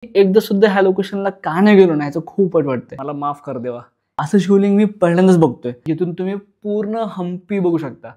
एकदा सुद्धा ह्या लोकेशनला का नाही गेलो ना याचं खूप वाटतंय. मला माफ कर देवा. असं शिवलिंग मी पहिल्यांदाच बघतोय जिथून तुम्ही पूर्ण हम्पी बघू शकता.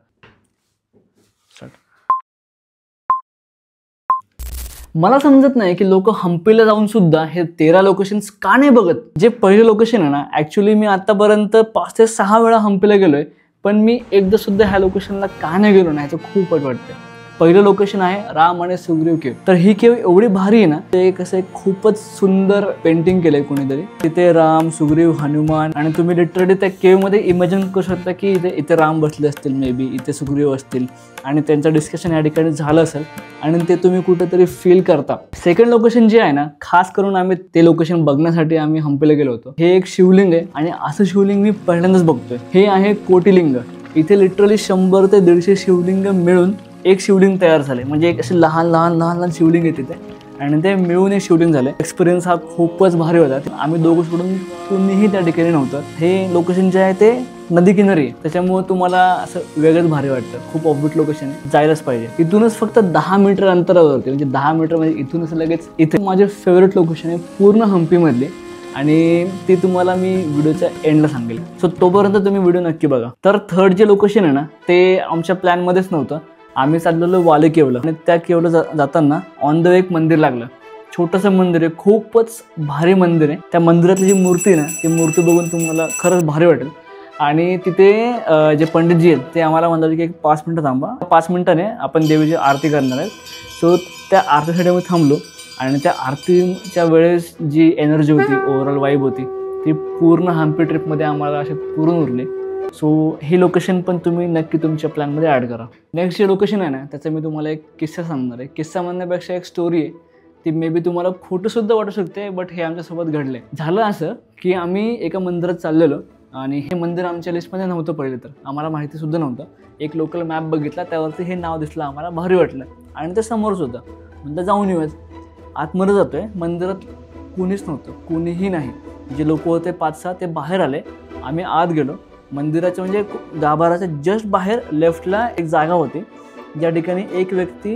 मला समजत नाही की लोक हम्पीला जाऊन सुद्धा हे 13 लोकेशन्स का नाही बघत. जे पहिले लोकेशन आहे ना, ऍक्च्युली मी आतापर्यंत 5 ते 6 वेळा हम्पीला गेलोय, पण मी एकदा सुद्धा ह्या लोकेशनला का नाही गेलो ना याचं खूप वाटतंय. पहिलं लोकेशन आहे राम आणि सुग्रीव केव. तर ही केव एवढी भारी आहे ना, ते कसं खूपच सुंदर पेंटिंग केलंय कोणीतरी. तिथे राम, सुग्रीव, हनुमान आणि तुम्ही लिटरली त्या केव मध्ये इमॅजिन करू शकता की इथे राम बसले असतील, मे बी इथे सुग्रीव असतील आणि त्यांचं डिस्कशन या ठिकाणी झालं असेल आणि ते तुम्ही कुठेतरी फील करता. सेकंड लोकेशन जे आहे ना, खास करून आम्ही ते लोकेशन बघण्यासाठी आम्ही हम्पीला गेलो होतो. हे एक शिवलिंग आहे आणि असं शिवलिंग मी पहिल्यांदाच बघतोय. हे आहे कोटिलिंग. इथे लिटरली 100 ते 150 शिवलिंग मिळून एक शिवलिंग तयार झाले. म्हणजे एक असे लहान लहान लहान लहान शिवलिंग येते ते आणि ते मिळून एक शिवलिंग झाले. एक्सपिरियन्स हा खूपच भारी होता. आम्ही दोघं सोडून कुणीही त्या ठिकाणी नव्हतं. हे लोकेशन जे आहे ते नदी किनारी आहे, त्याच्यामुळे तुम्हाला असं वेगळंच भारी वाटतं. खूप ऑफबीट लोकेशन आहे, जायलाच पाहिजे. इथूनच फक्त 10 मीटर अंतरावरती, म्हणजे 10 मीटर म्हणजे इथूनच लगेच इथे माझे फेवरेट लोकेशन आहे पूर्ण हम्पी मधली आणि ती तुम्हाला मी व्हिडिओच्या एंडला सांगेल. सो तोपर्यंत तुम्ही व्हिडिओ नक्की बघा. तर थर्ड जे लोकेशन आहे ना, ते आमच्या प्लॅन मध्येच नव्हतं. आम्ही चाललेलो वाले केवला आणि त्या केवला जाताना ऑन द वे एक मंदिर लागलं. छोटंसं मंदिर आहे, खूपच भारी मंदिर आहे. त्या मंदिरातली जी मूर्ती आहे ना, ती मूर्ती बघून तुम्हाला खरंच भारी वाटेल. आणि तिथे जे पंडितजी आहेत ते आम्हाला म्हणतात की 5 मिनिटं थांबा, 5 मिनिटाने आपण देवीची आरती करणार आहे. सो त्या आरतीसाठी आम्ही थांबलो आणि त्या आरतीच्या वेळेस जी एनर्जी होती, ओव्हरऑल वाईब होती, ती पूर्ण हम्पी ट्रिपमध्ये आम्हाला असे पुरून उरली. सो ही लोकेशन पण तुम्ही नक्की तुमच्या प्लॅनमध्ये ॲड करा. नेक्स्ट जे लोकेशन आहे ना, त्याचा मी तुम्हाला एक किस्सा सांगणार आहे. किस्सा म्हणण्यापेक्षा एक स्टोरी आहे. ती मे बी तुम्हाला खोटंसुद्धा वाटू शकते, बट हे आमच्यासोबत घडलं आहे. झालं असं की आम्ही एका मंदिरात चाललेलो आणि हे मंदिर आमच्या लिस्टमध्ये नव्हतं पहिले, तर आम्हाला माहितीसुद्धा नव्हतं. एक लोकल मॅप बघितला, त्यावरती हे नाव दिसलं, आम्हाला भारी वाटलं आणि ते समोरच होतं. म्हणलं जाऊन येऊयात. आतमध्ये जातोय, मंदिरात कुणीच नव्हतं, कुणीही नाही. जे लोक होते 5-6 ते बाहेर आले. आम्ही आत गेलो. मंदिराच्या म्हणजे गाभाराच्या जस्ट बाहेर लेफ्टला एक जागा होती, ज्या ठिकाणी एक व्यक्ती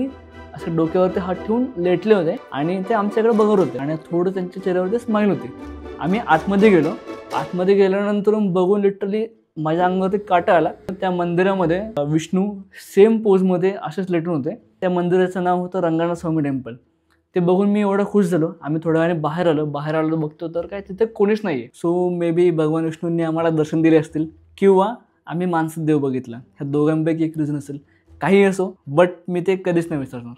असं डोक्यावरती हात ठेवून लेटले होते आणि ते आमच्याकडे बघत होते आणि थोडं त्यांच्या चेहऱ्यावरती स्माईल होती. आम्ही आतमध्ये गेलो. आतमध्ये गेल्यानंतर बघून लिटरली माझ्या अंगावरती काटा आला. त्या मंदिरामध्ये विष्णू सेम पोजमध्ये असेच लेटून होते. त्या मंदिराचं नाव होतं रंगानाथ स्वामी टेम्पल. ते बघून मी एवढं खुश झालो. आम्ही थोड्या वेळाने बाहेर आलो बघतो तर काय तिथे कोणीच नाही आहे. सो मे बी भगवान विष्णूंनी आम्हाला दर्शन दिले असतील किंवा आम्ही मानसिक देव बघितला. ह्या दोघांपैकी एक रिझन असेल. काही असो, बट मी ते कधीच नाही विसरणार.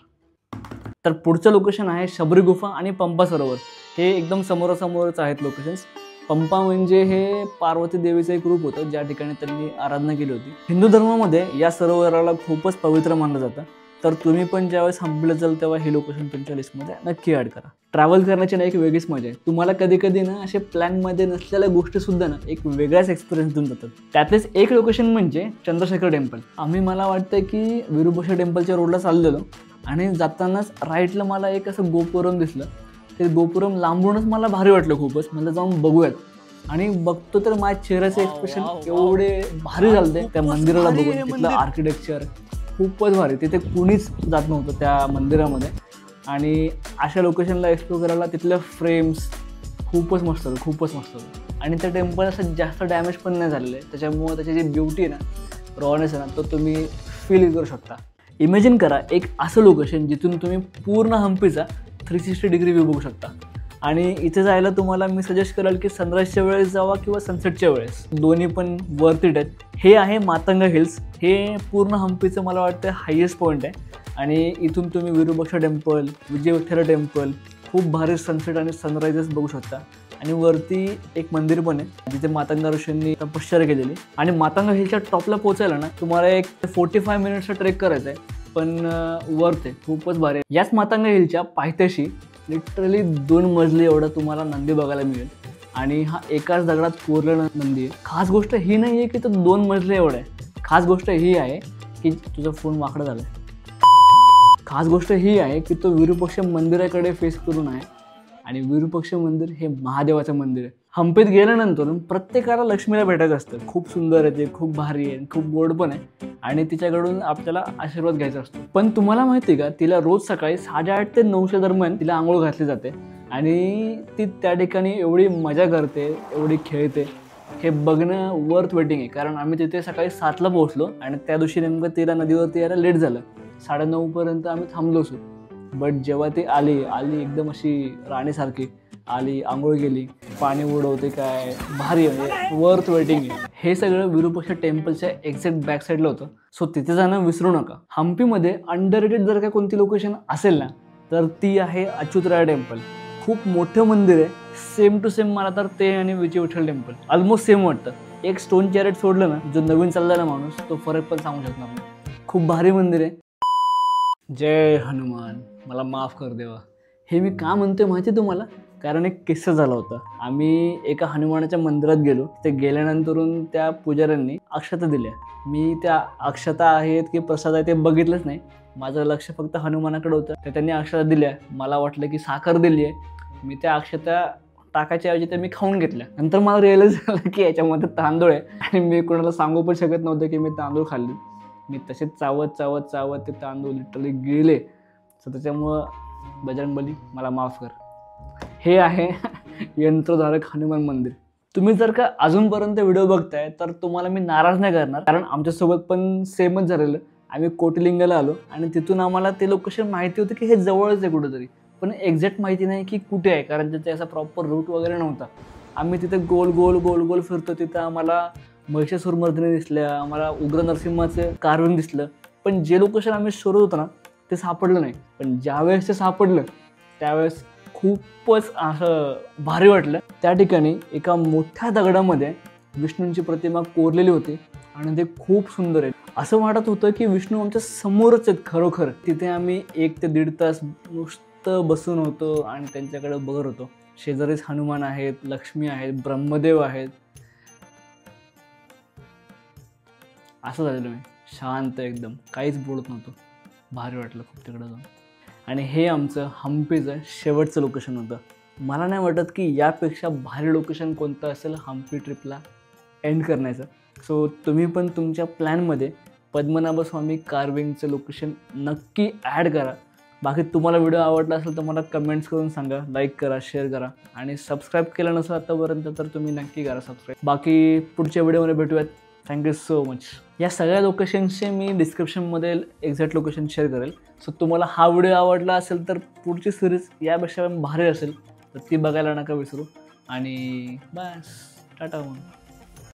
तर पुढचं लोकेशन आहे शबरी गुफा आणि पंपा सरोवर. हे एकदम समोरासमोरच आहेत लोकेशन्स. पंपा म्हणजे हे पार्वती देवीचं एक रूप होतं, ज्या ठिकाणी त्यांनी आराधना केली होती. हिंदू धर्मामध्ये या सरोवराला खूपच पवित्र मानलं जातं. तर तुम्ही पण ज्यावेळेस हम्पीला जाल तेव्हा हे लोकेशन तुमच्या लिस्टमध्ये नक्की ॲड करा. ट्रॅव्हल करण्याची ना एक वेगळीच मजा आहे. तुम्हाला कधी कधी ना असे प्लॅनमध्ये नसलेल्या गोष्टीसुद्धा ना एक वेगळाच एक्सपिरियन्स देऊन जातात. त्यातलेच एक लोकेशन म्हणजे चंद्रशेखर टेम्पल. आम्ही मला वाटतं की विरूपाक्षा टेम्पलच्या रोडला चाललेलो आणि जातानाच राईटला मला एक असं गोपुरम दिसलं. ते गोपुरम लांबूनच मला भारी वाटलं खूपच. मला जाऊन बघूयात आणि बघतो तर माझ्या चेहऱ्याचे एक्सप्रेशन एवढे भारी झालते त्या मंदिराला बघून. तिथलं आर्किटेक्चर खूपच भारी. तिथे कुणीच जात नव्हतं त्या मंदिरामध्ये आणि अशा लोकेशनला एक्सप्लोर करायला तिथल्या फ्रेम्स खूपच मस्त होतं आणि त्या टेम्पल असं जास्त डॅमेज पण नाही झालेलं आहे. त्याच्यामुळे त्याची जी ब्युटी आहे ना, रॉनेस आहे ना, तो तुम्ही फील करू शकता. इमॅजिन करा एक असं लोकेशन जिथून तुम्ही पूर्ण हम्पीचा 360 डिग्री व्ह्यू बघू शकता. आणि इथे जायला तुम्हाला मी सजेस्ट कराल की सनराईजच्या वेळेस जावा किंवा सनसेटच्या वेळेस. दोन्ही पण वर्थ इट आहेत. हे आहे मातंगा हिल्स. हे पूर्ण हम्पीचं मला वाटतं हायेस्ट पॉईंट आहे आणि इथून तुम्ही विरूपाक्षा टेम्पल, विजय विठ्ठल टेम्पल, खूप भारी सनसेट आणि सनरायझेस बघू शकता. आणि वरती एक मंदिर पण आहे जिथे मातंगा ऋषींनी तपश्चर्या केलेली. आणि मातंगा हिलच्या टॉपला पोहोचायला ना तुम्हाला एक 45 मिनिट्सचा ट्रेक करायचा आहे, पण वर्थ आहे, खूपच भारी आहे. याच मातंगा हिलच्या पायथ्याशी लिटरली 2 मजली एवढा तुम्हाला नंदी बघायला मिळेल आणि हा एकाच दगडात कोरलेला नंदी आहे. खास गोष्ट ही नाही आहे की तो 2 मजली एवढा आहे. खास गोष्ट ही आहे की तुझा फोन वाकडा झाला आहे. खास गोष्ट ही आहे की तो विरूपाक्ष मंदिराकडे फेस करून आहे आणि विरूपाक्ष मंदिर हे महादेवाचं मंदिर आहे. हम्पीत गेल्यानंतर प्रत्येकाला लक्ष्मीला भेटायचं असतं. खूप सुंदर आहे ते, खूप भारी आहे, खूप गोड पण आहे आणि तिच्याकडून आपल्याला आशीर्वाद घ्यायचा असतो. पण तुम्हाला माहिती आहे का, तिला रोज सकाळी 8:30 ते 9 दरम्यान तिला आंघोळ घातली जाते आणि ती त्या ठिकाणी एवढी मजा करते, एवढी खेळते, हे बघणं वर्थ वेटिंग आहे. कारण आम्ही तिथे सकाळी 7ला पोहोचलो आणि त्या दिवशी नेमकं तिला नदीवरती यायला लेट झालं. 9:30पर्यंत आम्ही थांबलो असू. बट जेव्हा ती आली एकदम अशी राणीसारखी आली, आंघोळ केली, पाणी उडवते काय भारी, म्हणजे वर्थ वेटिंग आहे. हे सगळं विरूपाक्षा टेम्पलच्या एक्झॅक्ट बॅक साईडला होतं. सो तिथे जाणं विसरू नका. हम्पीमध्ये अंडररेटेड जर काय कोणती लोकेशन असेल ना तर ती आहे अच्युतराय टेम्पल. खूप मोठं मंदिर आहे. सेम टू सेम मला तर ते आणि विजय विठ्ठल टेम्पल ऑलमोस्ट सेम वाटतं. एक स्टोन चॅरेट सोडलं ना, जो नवीन चालला ना माणूस, तो फरक पण सांगू शकणार नाही. खूप भारी मंदिर आहे. जय हनुमान, मला माफ कर देवा. हे मी का म्हणतोय माहिती तुम्हाला? कारण एक किस्सा झाला होता. आम्ही एका हनुमानाच्या मंदिरात गेलो. तिथे गेल्यानंतरून त्या पुजाऱ्यांनी अक्षता दिल्या. मी त्या अक्षता आहेत की प्रसाद आहे ते बघितलंच नाही. माझं लक्ष फक्त हनुमानाकडे होतं. तर त्यांनी अक्षता दिल्या. मला वाटलं की साखर दिली आहे. मी त्या अक्षता टाकायच्या ऐवजी त्या मी खाऊन घेतल्या. नंतर मला रिअलाइज झालं की याच्यामध्ये तांदूळ आहे आणि मी कोणाला सांगू पण शकत नव्हतं की मी तांदूळ खाल्ले. मी तसेच चावत ते तांदूळ लिटरली गिळले. सो त्याच्यामुळं बजरंगबली मला माफ कर. हे आहे यंत्रधारक हनुमान मंदिर. तुम्ही जर का अजूनपर्यंत व्हिडिओ बघताय तर तुम्हाला मी नाराज नाही करणार, कारण आमच्यासोबत पण सेमच झालेलं. आम्ही कोटलिंगाला आलो आणि तिथून आम्हाला ते लोकेशन माहिती होतं की हे जवळच आहे कुठेतरी, पण एक्झॅक्ट माहिती नाही की कुठे आहे, कारण तिथे असा प्रॉपर रूट वगैरे नव्हता. आम्ही तिथे गोल गोल फिरतो. तिथं आम्हाला महिषासुरमर्दिनी दिसल्या, आम्हाला उग्र नरसिंहाचं कार्विंग दिसलं, पण जे लोकेशन आम्ही शोधत होतो ना ते सापडलं नाही. पण ज्यावेळेस ते सापडलं त्यावेळेस खूपच असं भारी वाटलं. त्या ठिकाणी एका मोठ्या दगडामध्ये विष्णूंची प्रतिमा कोरलेली होती आणि ते खूप सुंदर आहे. असं वाटत होतं की विष्णू आमच्या समोरच आहेत खरोखर. तिथे आम्ही 1 ते 1.5 तास नुसतं बसून होतो आणि त्यांच्याकडे बघत होतो. शेजारीच हनुमान आहेत, लक्ष्मी आहेत, ब्रह्मदेव आहेत. असं झालेलं मी शांत एकदम, काहीच बोलत नव्हतो. भारी वाटलं खूप तिकडं जाऊन. आणि हे आमचं हम्पीचं शेवटचं लोकेशन होतं. मला नाही वाटत की यापेक्षा भारी लोकेशन कोणतं असेल हम्पी ट्रिपला एंड करण्याचं. सो तुम्ही पण तुमच्या प्लॅनमध्ये पद्मनाभ स्वामी कार्विंगचं लोकेशन नक्की ॲड करा. बाकी तुम्हाला व्हिडिओ आवडला असेल तर मला कमेंट्स करून सांगा, लाईक करा, शेअर करा आणि सबस्क्राईब केलं नसेल आतापर्यंत तर तुम्ही नक्की करा सबस्क्राईब. बाकी पुढच्या व्हिडिओमध्ये भेटूयात. Thank you so much. या सगळ्या लोकेशनचे मी डिस्क्रिप्शनमध्ये एक्झॅक्ट लोकेशन शेअर करेल. सो तुम्हाला हा व्हिडिओ आवडला असेल तर पुढची सिरीज यापेक्षा भारी असेल तर ती बघायला नका विसरू. आणि बस, टाटा मग.